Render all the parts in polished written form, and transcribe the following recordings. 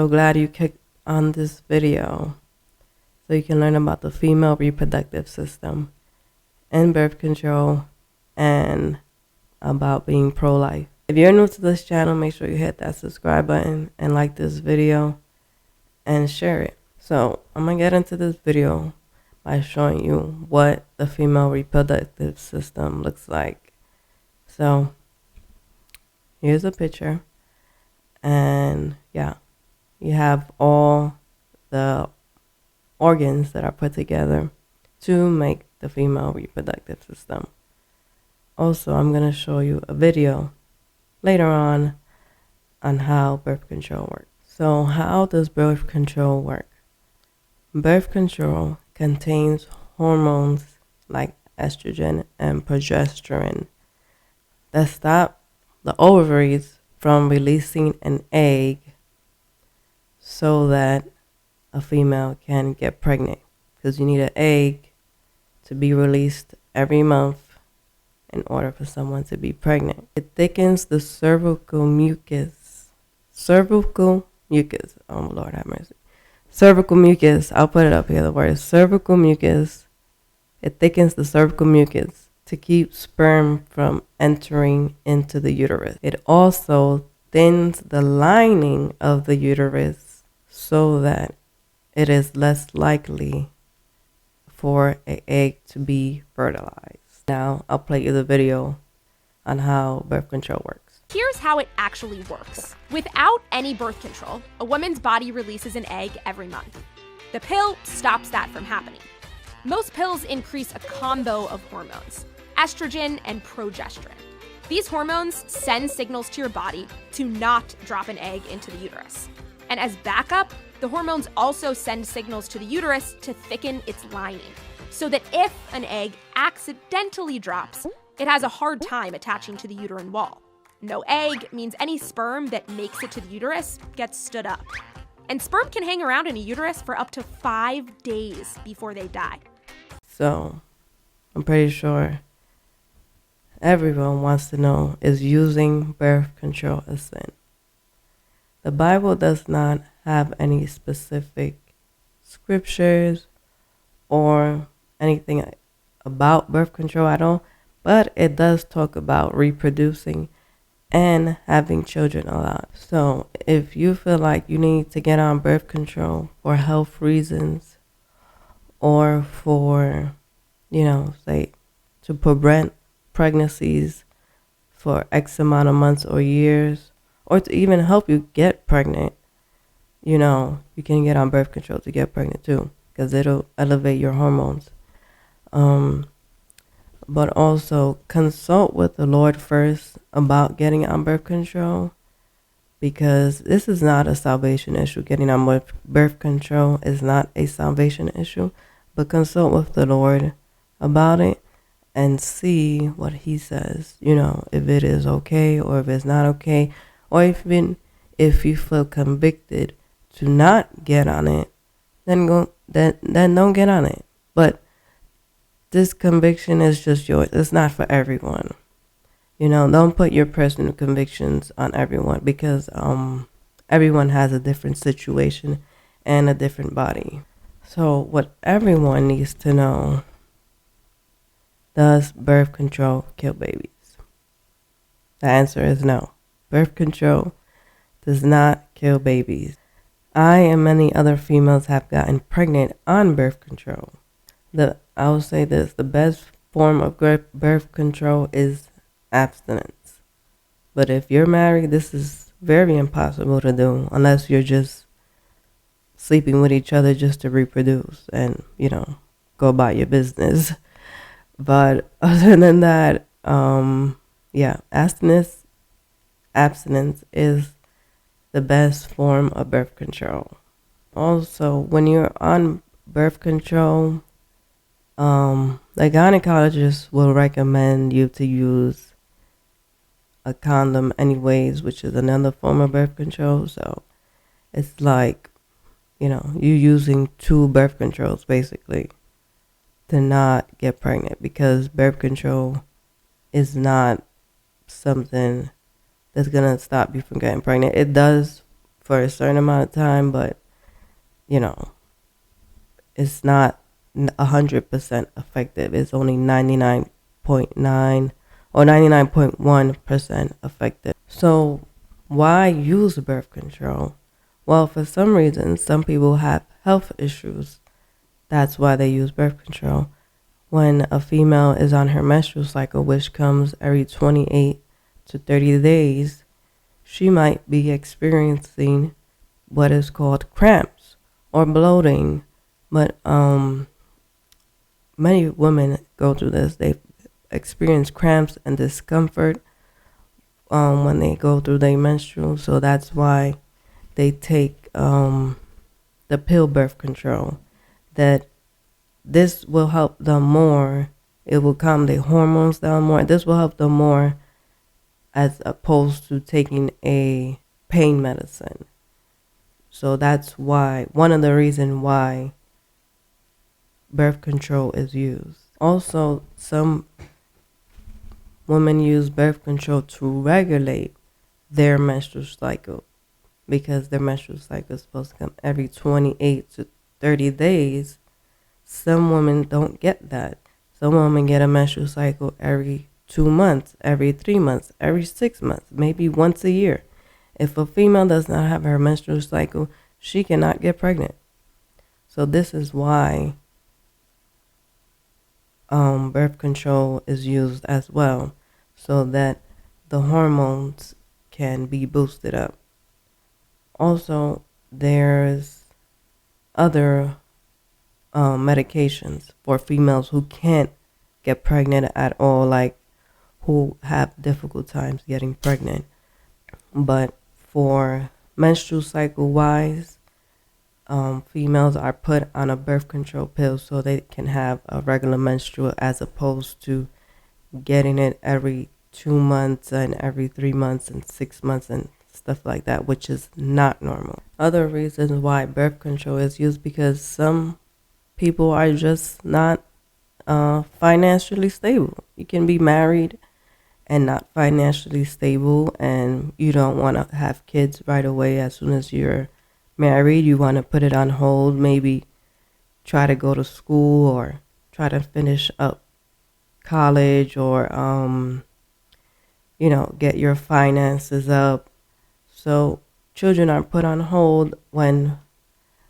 so glad you clicked on this video so you can learn about the female reproductive system and birth control and about being pro-life. If you're new to this channel, make sure you hit that subscribe button and like this video and share it. So I'm gonna get into this video by showing you what the female reproductive system looks like. So here's a picture, and yeah, you have all the organs that are put together to make the female reproductive system. Also, I'm going to show you a video later on how birth control works. So how does birth control work? Birth control contains hormones like estrogen and progesterone that stop the ovaries from releasing an egg so that a female can get pregnant, because you need an egg to be released every month in order for someone to be pregnant. It thickens the cervical mucus. Cervical mucus. Oh, Lord have mercy. Cervical mucus. I'll put it up here. The word is cervical mucus. It thickens the cervical mucus to keep sperm from entering into the uterus. It also thins the lining of the uterus so that it is less likely for an egg to be fertilized. Now I'll play you the video on how birth control works. Here's how it actually works. Without any birth control, a woman's body releases an egg every month. The pill stops that from happening. Most pills increase a combo of hormones, estrogen and progesterone. These hormones send signals to your body to not drop an egg into the uterus. And as backup, the hormones also send signals to the uterus to thicken its lining, so that if an egg accidentally drops, it has a hard time attaching to the uterine wall. No egg means any sperm that makes it to the uterus gets stood up. And sperm can hang around in a uterus for up to 5 days before they die. So I'm pretty sure everyone wants to know, is using birth control a sin? The Bible does not have any specific scriptures or anything about birth control at all, but it does talk about reproducing and having children a lot. So if you feel like you need to get on birth control for health reasons, or for, say, to prevent pregnancies for X amount of months or years, or to even help you get pregnant, you can get on birth control to get pregnant too, because it'll elevate your hormones. But also consult with the Lord first about getting on birth control, because this is not a salvation issue. Getting on birth control is not a salvation issue, but consult with the Lord about it and see what he says, if it is okay or if it's not okay, or even if you feel convicted to not get on it, then don't get on it. But this conviction is just yours. It's not for everyone. Don't put your personal convictions on everyone, because everyone has a different situation and a different body. So what everyone needs to know, does birth control kill babies? The answer is no. Birth control does not kill babies. I and many other females have gotten pregnant on birth control. I will say this, the best form of birth control is abstinence. But if you're married, this is very impossible to do unless you're just sleeping with each other just to reproduce and, go about your business. But other than that, abstinence is the best form of birth control. Also, when you're on birth control, the gynecologist will recommend you to use a condom anyways, which is another form of birth control. So it's like, you're using 2 birth controls basically to not get pregnant, because birth control is not something that's going to stop you from getting pregnant. It does for a certain amount of time, but you know, it's not 100% effective. It's only 99.9 or 99.1% effective. So why use birth control? Well, for some reason, some people have health issues. That's why they use birth control. When a female is on her menstrual cycle, which comes every 28 to 30 days, she might be experiencing what is called cramps or bloating. But many women go through this. They experience cramps and discomfort when they go through their menstrual. So that's why they take the pill birth control. That this will help them more. It will calm their hormones down more. This will help them more as opposed to taking a pain medicine. So that's why, one of the reasons why birth control is used. Also, some women use birth control to regulate their menstrual cycle because their menstrual cycle is supposed to come every 28 to 30 days. Some women don't get that. Some women get a menstrual cycle every 2 months, every 3 months, every 6 months, maybe once a year. If a female does not have her menstrual cycle, she cannot get pregnant. So this is why birth control is used as well, so that the hormones can be boosted up. Also, there's other medications for females who can't get pregnant at all, like who have difficult times getting pregnant. But for menstrual cycle wise, females are put on a birth control pill so they can have a regular menstrual as opposed to getting it every 2 months and every 3 months and 6 months and stuff like that, which is not normal. Other reasons why birth control is used because some people are just not financially stable. You can be married and not financially stable, and you don't want to have kids right away as soon as you're married. You want to put it on hold, maybe try to go to school or try to finish up college or get your finances up. So children are put on hold when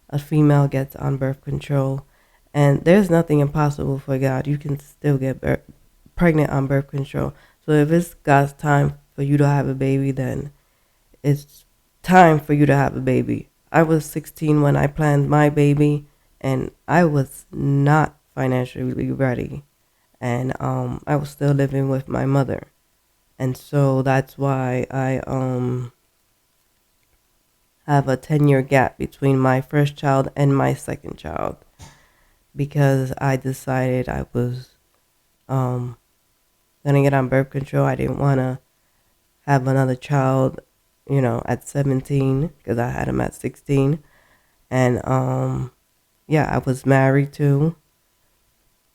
a female gets on birth control, and there's nothing impossible for God. You can still get pregnant on birth control. So if it's God's time for you to have a baby, then it's time for you to have a baby. I was 16 when I planned my baby, and I was not financially ready, and I was still living with my mother, and so that's why I have a 10-year gap between my first child and my second child, because I decided I was gonna get on birth control. I didn't want to have another child, at 17, because I had him at 16. And I was married too.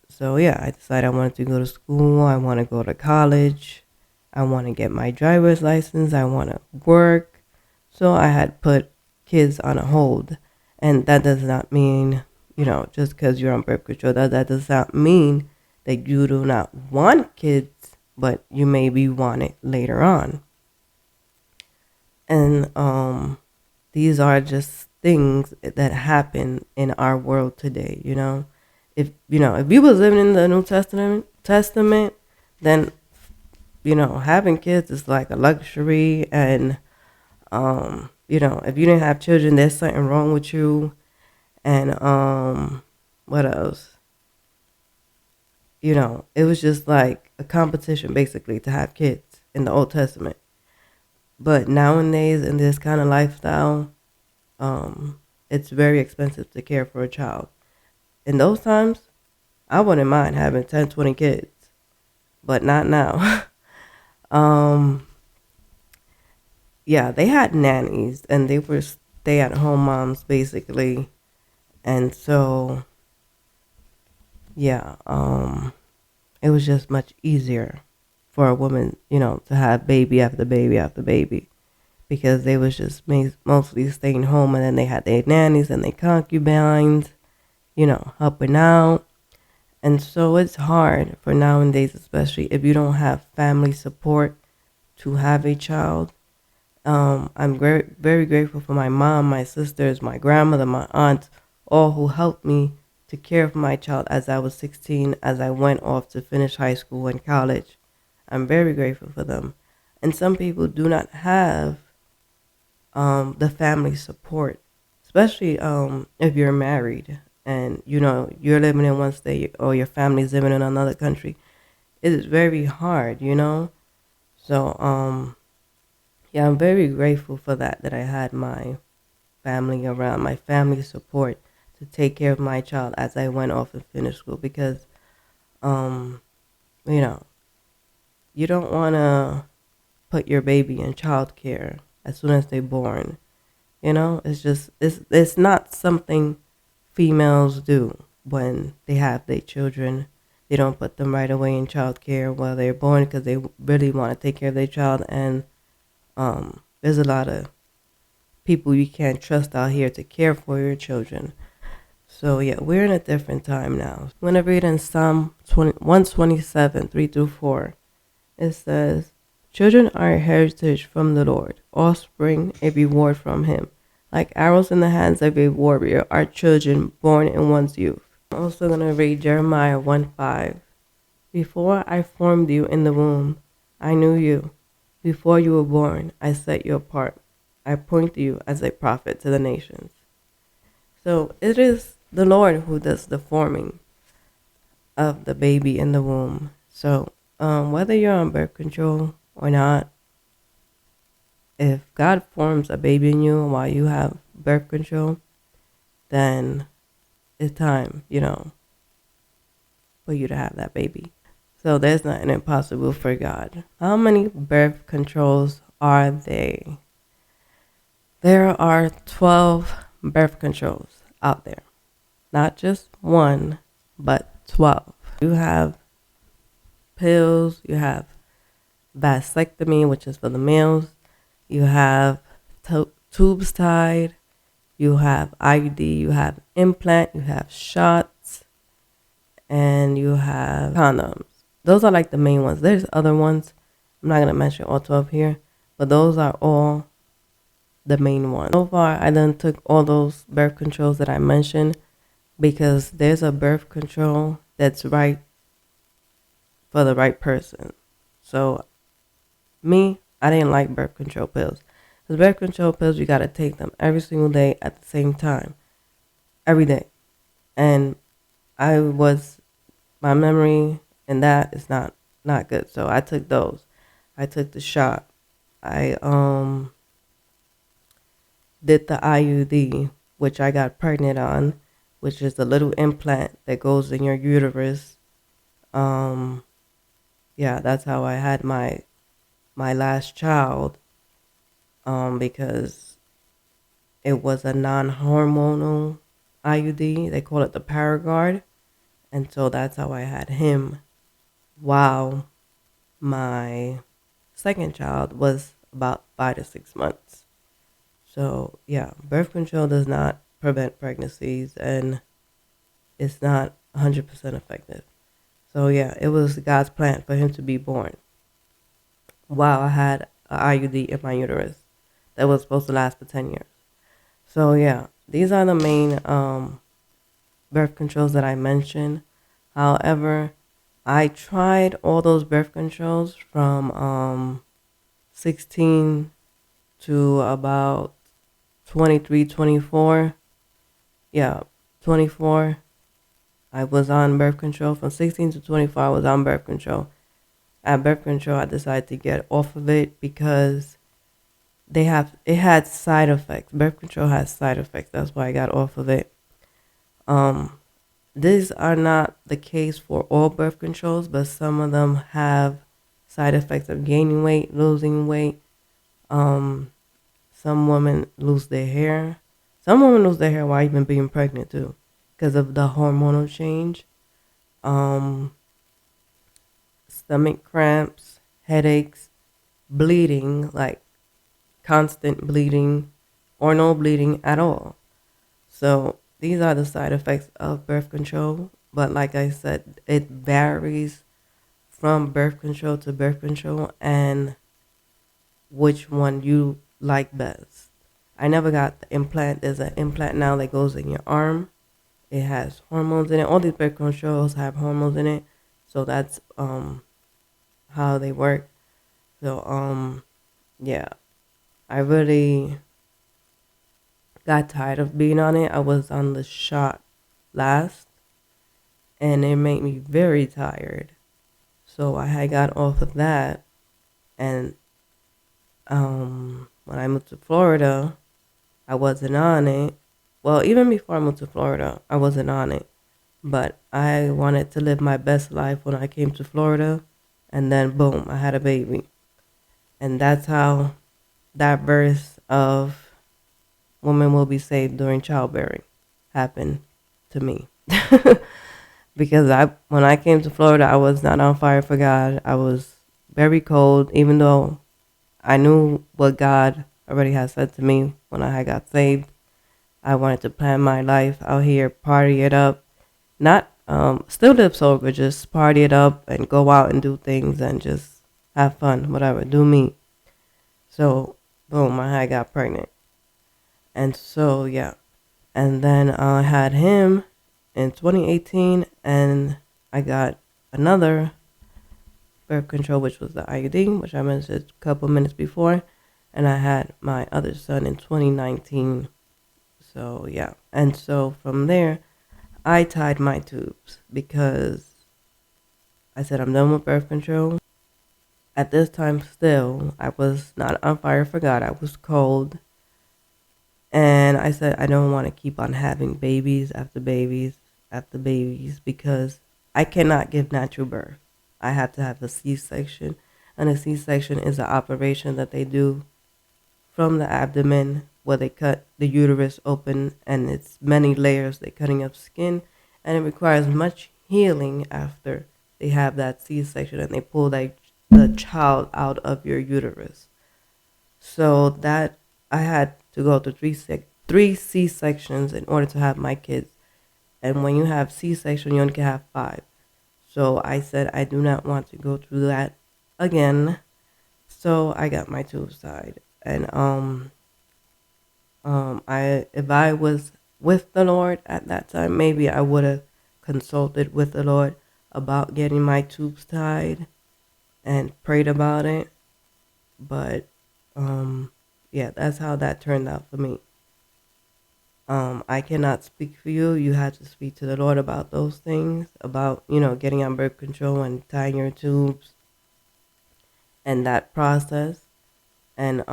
So yeah, I decided I wanted to go to school. I want to go to college. I want to get my driver's license. I want to work. So I had put kids on a hold. And that does not mean, just because you're on birth control, that does not mean that you do not want kids, but you maybe want it later on. And these are just things that happen in our world today. If you was living in the New Testament, then having kids is like a luxury. And if you didn't have children, there's something wrong with you. And what else? It was just like a competition basically to have kids in the Old Testament. But nowadays, in this kind of lifestyle, it's very expensive to care for a child. In those times, I wouldn't mind having 10, 20 kids, but not now. They had nannies, and they were stay-at-home moms, basically. And so, it was just much easier for a woman, to have baby after baby after baby. because they was just mostly staying home, and then they had their nannies and their concubines, helping out. And so it's hard for nowadays, especially if you don't have family support to have a child. I'm very, very grateful for my mom, my sisters, my grandmother, my aunt, all who helped me to care for my child as I was 16, as I went off to finish high school and college. I'm very grateful for them. And some people do not have the family support, especially if you're married and you're living in one state or your family's living in another country. It is very hard. So yeah, I'm very grateful for that I had my family around, my family support to take care of my child as I went off and finished school, because um you know you don't want to put your baby in child care as soon as they're born. It's not something females do when they have their children. They don't put them right away in child care while they're born, because they really want to take care of their child. And there's a lot of people you can't trust out here to care for your children. So yeah, we're in a different time now. I'm going to read in Psalm 127, 3 through 4. It says, "Children are a heritage from the Lord, offspring a reward from him. Like arrows in the hands of a warrior are children born in one's youth." I'm also going to read Jeremiah 1:5. "Before I formed you in the womb, I knew you. Before you were born, I set you apart. I appointed you as a prophet to the nations." So it is the Lord who does the forming of the baby in the womb. So whether you're on birth control or not, if God forms a baby in you while you have birth control, then it's time, for you to have that baby. So there's nothing impossible for God. How many birth controls are they? There are 12 birth controls out there. Not just one, but 12. You have pills, you have vasectomy, which is for the males. You have tubes tied. You have IUD. You have implant. You have shots. And you have condoms. Those are like the main ones. There's other ones. I'm not going to mention all 12 here. But those are all the main ones. So far, I done took all those birth controls that I mentioned, because there's a birth control that's right for the right person. So me, I didn't like birth control pills. Because birth control pills, you got to take them every single day at the same time. Every day. And my memory and that is not good. So I took those. I took the shot. I did the IUD, which I got pregnant on, which is the little implant that goes in your uterus. Yeah, that's how I had my last child, because it was a non-hormonal IUD. They call it the Paragard. And so that's how I had him, while my second child was about 5 to 6 months. So yeah, birth control does not prevent pregnancies, and it's not 100% effective. So yeah, it was God's plan for him to be born while I had an IUD in my uterus that was supposed to last for 10 years. So yeah, these are the main birth controls that I mentioned. However, I tried all those birth controls from 16 to about 23, 24. Yeah, 24. I was on birth control. From 16 to 24, I was on birth control. At birth control, I decided to get off of it because it had side effects. Birth control has side effects. That's why I got off of it. These are not the case for all birth controls, but some of them have side effects of gaining weight, losing weight. Some women lose their hair. Some women lose their hair while even being pregnant too, because of the hormonal change. Stomach cramps, headaches, bleeding, like constant bleeding or no bleeding at all. So these are the side effects of birth control. But like I said, it varies from birth control to birth control and which one you like best. I never got the implant. There's an implant now that goes in your arm. It has hormones in it. All these birth controls have hormones in it. So that's how they work. So yeah, I really got tired of being on it. I was on the shot last and it made me very tired. So I had got off of that, and when I moved to Florida, I wasn't on it. Well, even before I moved to Florida, I wasn't on it. But I wanted to live my best life when I came to Florida, and then boom, I had a baby. And that's how that verse of women will be saved during childbearing happened to me. Because when I came to Florida, I was not on fire for God. I was very cold, even though I knew what God already had said to me when I had got saved. I wanted to plan my life out here, party it up, not still live sober, just party it up and go out and do things and just have fun, whatever, do me. So boom, I had got pregnant, and so yeah, and then I had him in 2018, and I got another birth control, which was the IUD, which I mentioned a couple minutes before, and I had my other son in 2019. So yeah, and so from there, I tied my tubes because I said I'm done with birth control. At this time, still, I was not on fire for God. I was cold. And I said, I don't want to keep on having babies after babies after babies because I cannot give natural birth. I have to have a C-section. And a C-section is an operation that they do from the abdomen where they cut the uterus open and it's many layers. They're cutting up skin and it requires much healing after they have that C-section and they pull the child out of your uterus. So that I had to go through three C-sections in order to have my kids. And when you have C-section, you only can have 5. So I said I do not want to go through that again. So I got my tubes tied. And if I was with the Lord at that time, maybe I would have consulted with the Lord about getting my tubes tied and prayed about it. But yeah, that's how that turned out for me. I cannot speak for you. You had to speak to the Lord about those things, about, getting on birth control and tying your tubes and that process. And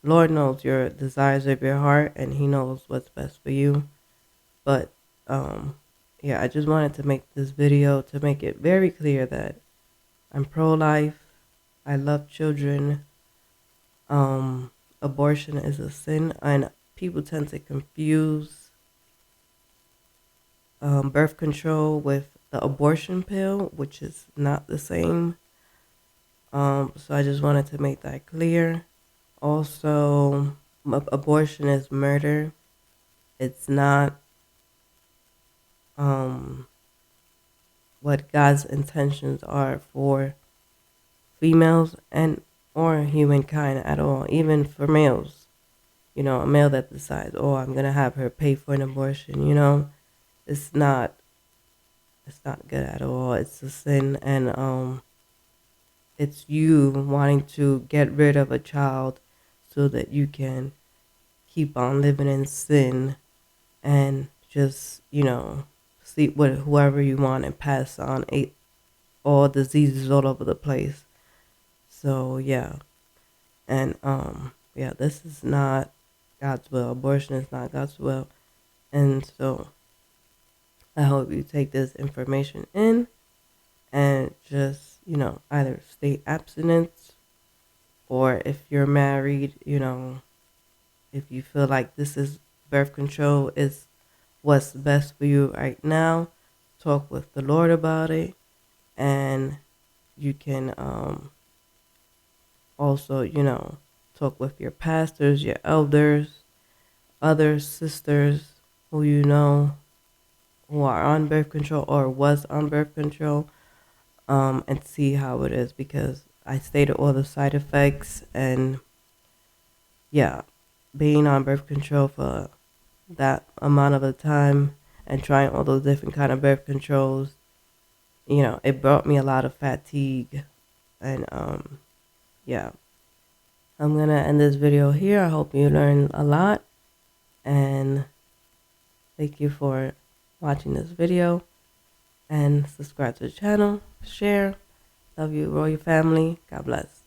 Lord knows your desires of your heart and he knows what's best for you. But yeah, I just wanted to make this video to make it very clear that I'm pro-life. I love children. Abortion is a sin, and people tend to confuse birth control with the abortion pill, which is not the same. So I just wanted to make that clear. Also, abortion is murder. It's not what God's intentions are for females and or humankind at all, even for males. A male that decides, oh, I'm gonna have her pay for an abortion, it's not good at all. It's a sin, and it's you wanting to get rid of a child so that you can keep on living in sin and just, sleep with whoever you want and pass on all diseases all over the place. So yeah. And yeah, this is not God's will. Abortion is not God's will. And so I hope you take this information in and just, either stay abstinent, or if you're married, if you feel like this is birth control is what's best for you right now, talk with the Lord about it. And you can also, talk with your pastors, your elders, other sisters who you know who are on birth control or was on birth control, and see how it is, because I stated all the side effects. And yeah, being on birth control for that amount of a time and trying all those different kind of birth controls, it brought me a lot of fatigue. And yeah, I'm gonna end this video here. I hope you learned a lot, and thank you for watching this video, and subscribe to the channel, share. Love you, royal family. God bless.